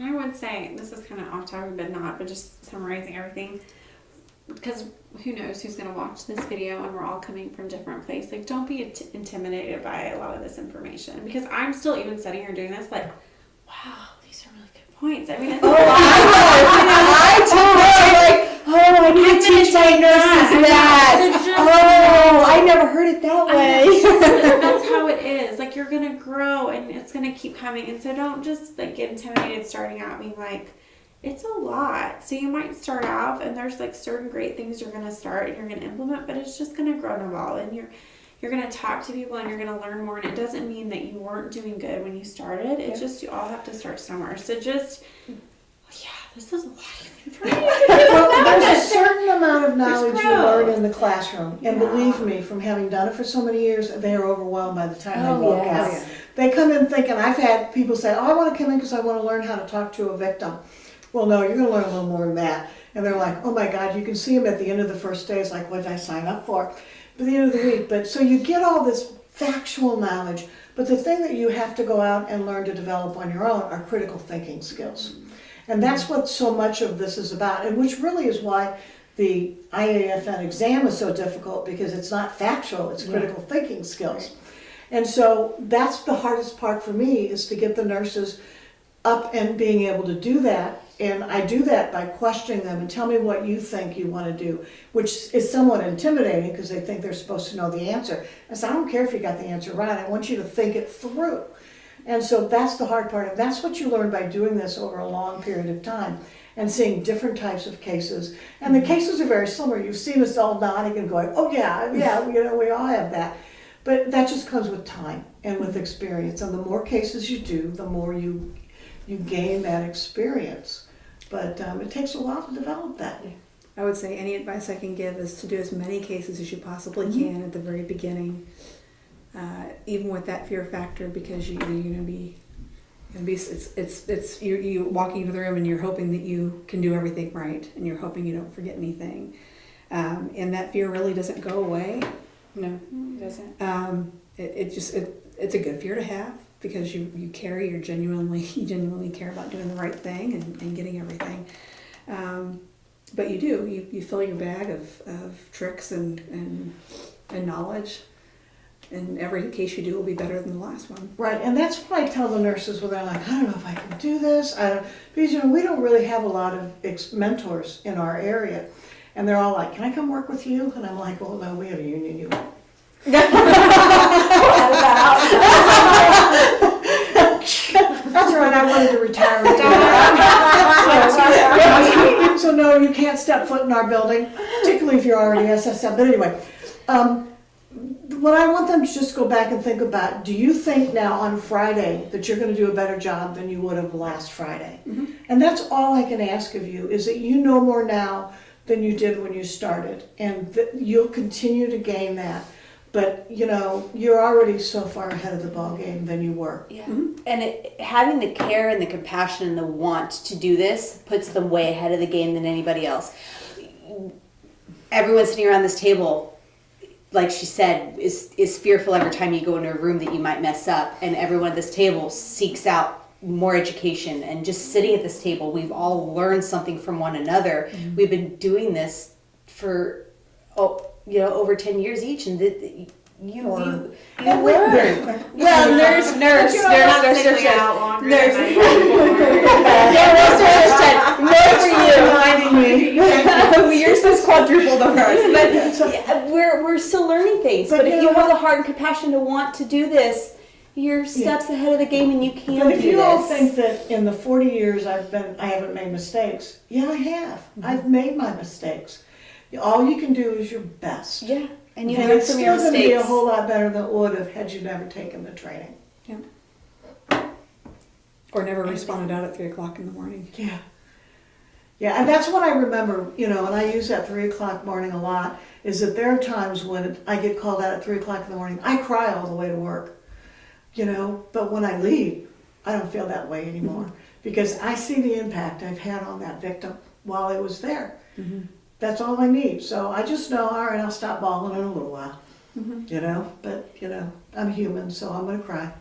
I would say, this is kind of off topic, but just summarizing everything. Because who knows who's going to watch this video, and we're all coming from different places. Like, don't be intimidated by a lot of this information. Because I'm still even sitting here doing this, like, wow, these are really good points. I mean, it's I too was like, I need to teach my nurses that. I never heard it that way. That's how it is. Like, you're going to grow, and it's going to keep coming. And so don't just, like, get intimidated starting out being like, it's a lot. So you might start off, and there's, like, certain great things you're going to start and you're going to implement, but it's just going to grow and evolve. And you're going to talk to people, and you're going to learn more. And it doesn't mean that you weren't doing good when you started. It's just you all have to start somewhere. So just, this is a lot of information. Well, there's a certain amount of knowledge you learn in the classroom. And believe me, from having done it for so many years, they are overwhelmed by the time they walk out. Yeah. They come in thinking, I've had people say, I want to come in because I want to learn how to talk to a victim. Well, no, you're going to learn a little more than that. And they're like, oh my God, you can see them at the end of the first day. It's like, what did I sign up for? But the end of the week. But so you get all this factual knowledge. But the thing that you have to go out and learn to develop on your own are critical thinking skills. And that's what so much of this is about, and which really is why the IAFN exam is so difficult, because it's not factual, it's critical thinking skills. And so that's the hardest part for me, is to get the nurses up and being able to do that. And I do that by questioning them and tell me what you think you want to do, which is somewhat intimidating because they think they're supposed to know the answer. I said, I don't care if you got the answer right, I want you to think it through. And so that's the hard part, and that's what you learn by doing this over a long period of time and seeing different types of cases. And the cases are very similar. You've seen us all nodding and going, oh yeah, we all have that. But that just comes with time and with experience. And the more cases you do, the more you gain that experience. But it takes a while to develop that. I would say any advice I can give is to do as many cases as you possibly can at the very beginning. Even with that fear factor, because you're gonna be you're walking into the room and you're hoping that you can do everything right, and you're hoping you don't forget anything, and that fear really doesn't go away. No, it doesn't. It's a good fear to have, because you genuinely care about doing the right thing and getting everything. But you fill your bag of tricks and knowledge. And every case you do will be better than the last one. Right, and that's what I tell the nurses when they're like, I don't know if I can do this. Because we don't really have a lot of mentors in our area. And they're all like, can I come work with you? And I'm like, well, no, we have a union. You won't. That's right, I wanted to retire. So no, you can't step foot in our building, particularly if you're already SSM. But anyway, what I want them to just go back and think about, do you think now on Friday that you're going to do a better job than you would have last Friday? Mm-hmm. And that's all I can ask of you, is that you know more now than you did when you started. And you'll continue to gain that. But, you're already so far ahead of the ball game than you were. Yeah. Mm-hmm. And having the care and the compassion and the want to do this puts them way ahead of the game than anybody else. Everyone sitting around this table, like she said, is fearful every time you go into a room that you might mess up. And everyone at this table seeks out more education. And just sitting at this table, we've all learned something from one another. Mm-hmm. We've been doing this for, over 10 years each. And you learn. Well, nurse. Nurse. Yours is quadrupled of hers. But we're still learning things. But if you have the heart and compassion to want to do this, you're steps ahead of the game, and you can do this. But if you all think that in the 40 years I haven't made mistakes, I have. Mm-hmm. I've made my mistakes. All you can do is your best. Yeah. And you learn from your mistakes. It's still going to be a whole lot better than it would have had you never taken the training. Yeah. Or never responded out at 3 o'clock in the morning. Yeah. Yeah, and that's what I remember, and I use that 3 o'clock morning a lot, is that there are times when I get called out at 3 o'clock in the morning. I cry all the way to work, but when I leave, I don't feel that way anymore. Mm-hmm. Because I see the impact I've had on that victim while I was there. Mm-hmm. That's all I need. So I just know, all right, I'll stop bawling in a little while, but, I'm human, so I'm going to cry.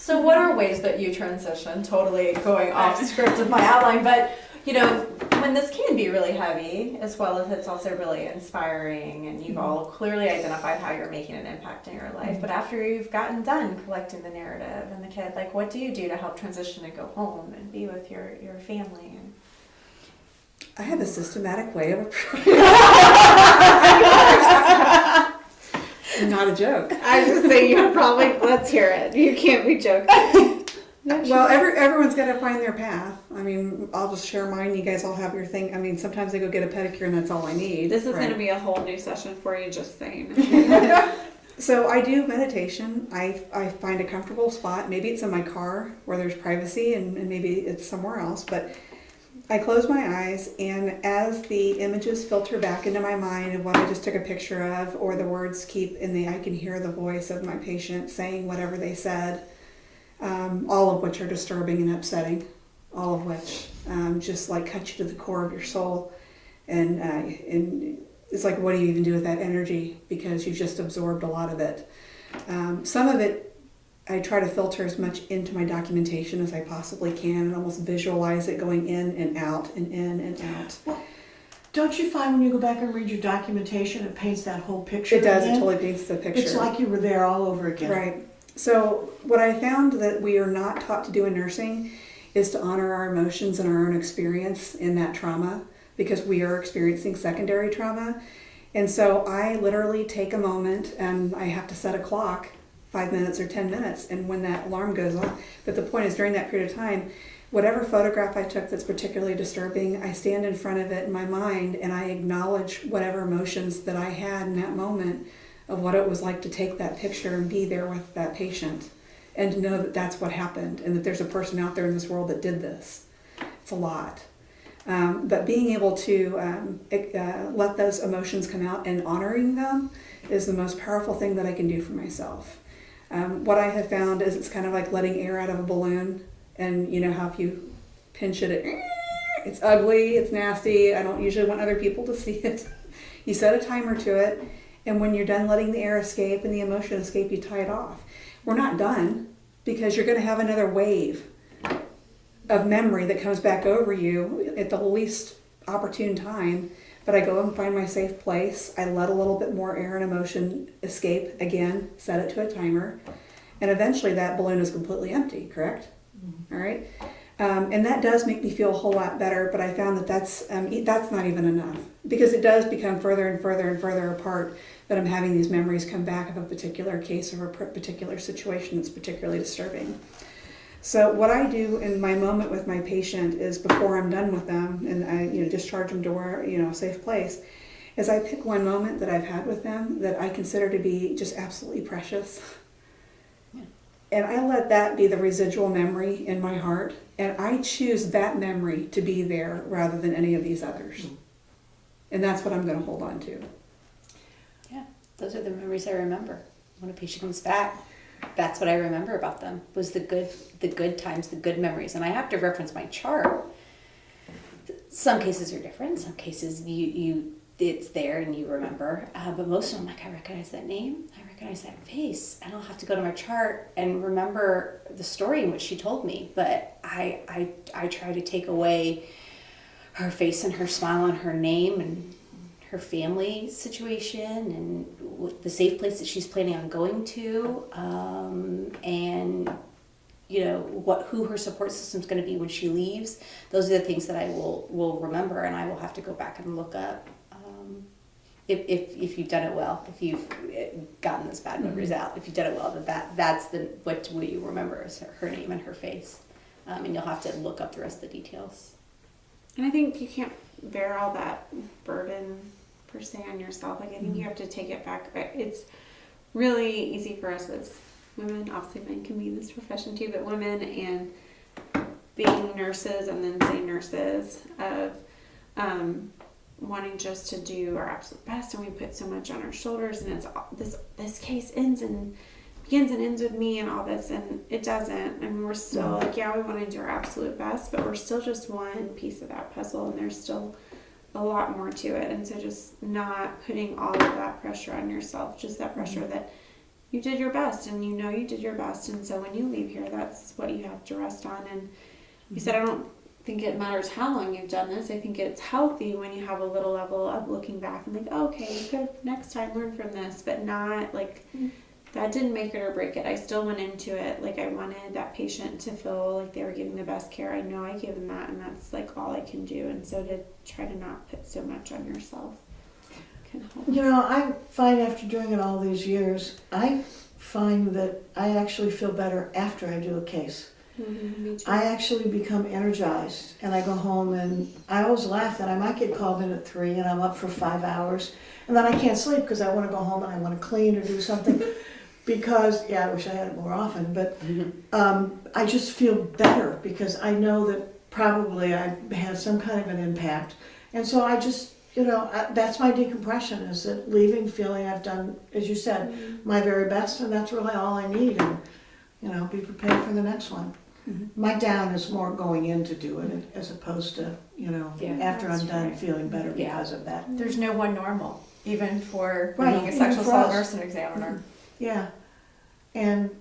So what are ways that you transition? Totally going off script of my outline, but you know, when this can be really heavy, as well as it's also really inspiring, and you've all clearly identified how you're making an impact in your life. But after you've gotten done collecting the narrative and the kid, like, what do you do to help transition and go home and be with your family? And I have a systematic way of not a joke. I was just saying, you probably, let's hear it. You can't be joking. Well, everyone's got to find their path. I mean, I'll just share mine. You guys all have your thing. I mean, sometimes I go get a pedicure and that's all I need. This is right? going to be a whole new session for you, just saying. So I do meditation. I find a comfortable spot. Maybe it's in my car where there's privacy, and maybe it's somewhere else. But I close my eyes, and as the images filter back into my mind of what I just took a picture of, or the words I can hear the voice of my patient saying whatever they said. All of which are disturbing and upsetting, all of which just like cut you to the core of your soul, and it's like, what do you even do with that energy, because you've just absorbed a lot of it. Some of it I try to filter as much into my documentation as I possibly can, and almost visualize it going in and out and in and out. Well, don't you find when you go back and read your documentation, it paints that whole picture? It does. again? It totally paints the picture. It's like you were there all over again. Right. So what I found that we are not taught to do in nursing is to honor our emotions and our own experience in that trauma, because we are experiencing secondary trauma. And so I literally take a moment, and I have to set a clock, 5 minutes or 10 minutes, and when that alarm goes off. But the point is, during that period of time, whatever photograph I took that's particularly disturbing, I stand in front of it in my mind and I acknowledge whatever emotions that I had in that moment of what it was like to take that picture and be there with that patient, and to know that that's what happened, and that there's a person out there in this world that did this. It's a lot. But being able to let those emotions come out and honoring them is the most powerful thing that I can do for myself. What I have found is it's kind of like letting air out of a balloon, and you know how if you pinch it, it's ugly, it's nasty. I don't usually want other people to see it. You set a timer to it, and when you're done letting the air escape and the emotion escape, you tie it off. We're not done, because you're going to have another wave of memory that comes back over you at the least opportune time. But I go and find my safe place. I let a little bit more air and emotion escape again, set it to a timer, and eventually that balloon is completely empty, correct? Mm-hmm. All right. And that does make me feel a whole lot better, but I found that that's not even enough, because it does become further and further and further apart that I'm having these memories come back of a particular case or a particular situation that's particularly disturbing. So what I do in my moment with my patient is, before I'm done with them and I discharge them to where, a safe place, is I pick one moment that I've had with them that I consider to be just absolutely precious. Yeah. And I let that be the residual memory in my heart, and I choose that memory to be there rather than any of these others. And that's what I'm going to hold on to. Yeah, those are the memories I remember. When a patient comes back, that's what I remember about them, was the good times, the good memories. And I have to reference my chart. Some cases are different. Some cases you it's there and you remember. But most of them, I recognize that name. I recognize that face. And I'll have to go to my chart and remember the story in which she told me. But I try to take away her face and her smile and her name and her family situation and the safe place that she's planning on going to, and who her support system is going to be when she leaves. Those are the things that I will remember, and I will have to go back and look up if you've done it well, if you've gotten those bad memories out, if you've done it well, that's what you remember is her name and her face, and you'll have to look up the rest of the details. And I think you can't bear all that burden per se on yourself. Like, I think you have to take it back. It's really easy for us as women. Obviously, men can be in this profession too, but women, and being nurses and then say nurses, of wanting just to do our absolute best, and we put so much on our shoulders, and it's this case begins and ends with me and all this, and it doesn't. I mean, we're still like, yeah, we want to do our absolute best, but we're still just one piece of that puzzle, and there's still a lot more to it. And so just not putting all of that pressure on yourself, just that pressure that you did your best, and you know you did your best, and so when you leave here, that's what you have to rest on. And you said, I don't think it matters how long you've done this. I think it's healthy when you have a little level of looking back and like, oh, okay, you could next time learn from this, but not like that didn't make it or break it. I still went into it like I wanted that patient to feel like they were getting the best care. I know I gave them that, and that's like all I can do. And so to try to not put so much on yourself can help. You know, I find after doing it all these years, I find that I actually feel better after I do a case. Me too. I actually become energized, and I go home, and I always laugh that I might get called in at 3 and I'm up for 5 hours, and then I can't sleep because I want to go home and I want to clean or do something. Because, yeah, I wish I had it more often, but I just feel better because I know that probably I've had some kind of an impact. And so I just, you know, that's my decompression, is that leaving feeling I've done, as you said, my very best, and that's really all I need. And, you know, be prepared for the next one. My down is more going in to do it as opposed to, you know, Yeah, after I'm that's done right. feeling better Yeah. because of that. There's no one normal, even for Right, being a even sexual for assault us. nurse and examiner. Yeah. And,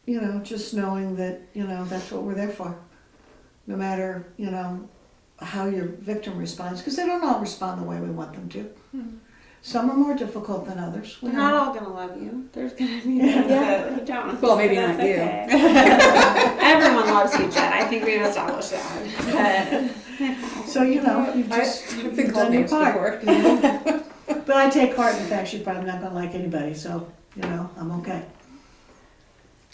you know, just knowing that, you know, that's what we're there for. No matter, you know, how your victim responds, because they don't all respond the way we want them to. Some are more difficult than others. We They're know. not all gonna love you. There's gonna be Yeah. those that don't. Well, maybe But not that's you. okay. Everyone loves you, Jen. I think we've established that. So, you know, you've I've just been you've called done your names part. before. But I take heart in the fact she's probably not going to like anybody, so, you know, I'm okay.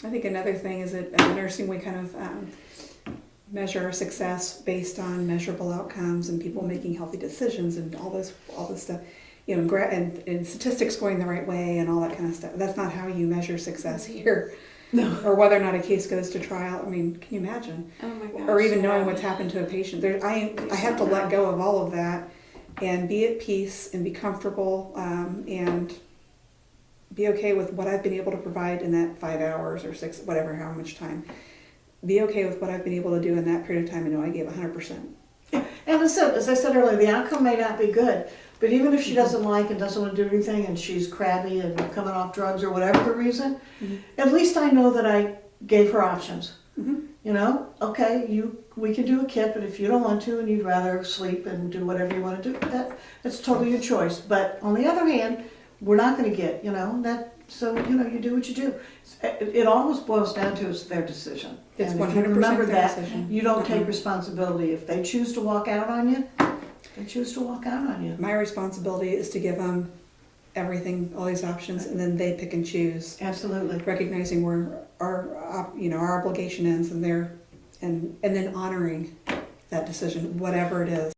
I think another thing is that in nursing we kind of measure our success based on measurable outcomes and people making healthy decisions and all this stuff, you know, and statistics going the right way and all that kind of stuff. That's not how you measure success here. No. Or whether or not a case goes to trial. I mean, can you imagine? Oh my gosh. Or even knowing yeah. what's happened to a patient. I have to let go of all of that and be at peace and be comfortable and be okay with what I've been able to provide in that 5 hours or 6, whatever, how much time. Be okay with what I've been able to do in that period of time and know I gave 100%. And as I said earlier, the outcome may not be good, but even if she doesn't like and doesn't want to do anything and she's crabby and coming off drugs or whatever the reason, at least I know that I gave her options. You know, okay, we can do a kit, but if you don't want to and you'd rather sleep and do whatever you want to do, that's totally your choice. But on the other hand, we're not going to get, you know, that. So, you know, you do what you do. It always boils down to it's their decision. It's And if 100% you remember their that, decision. you don't take responsibility. If they choose to walk out on you, they choose to walk out on you. My responsibility is to give them everything, all these options, and then they pick and choose, Absolutely. recognizing where our obligation ends and then honoring that decision, whatever it is.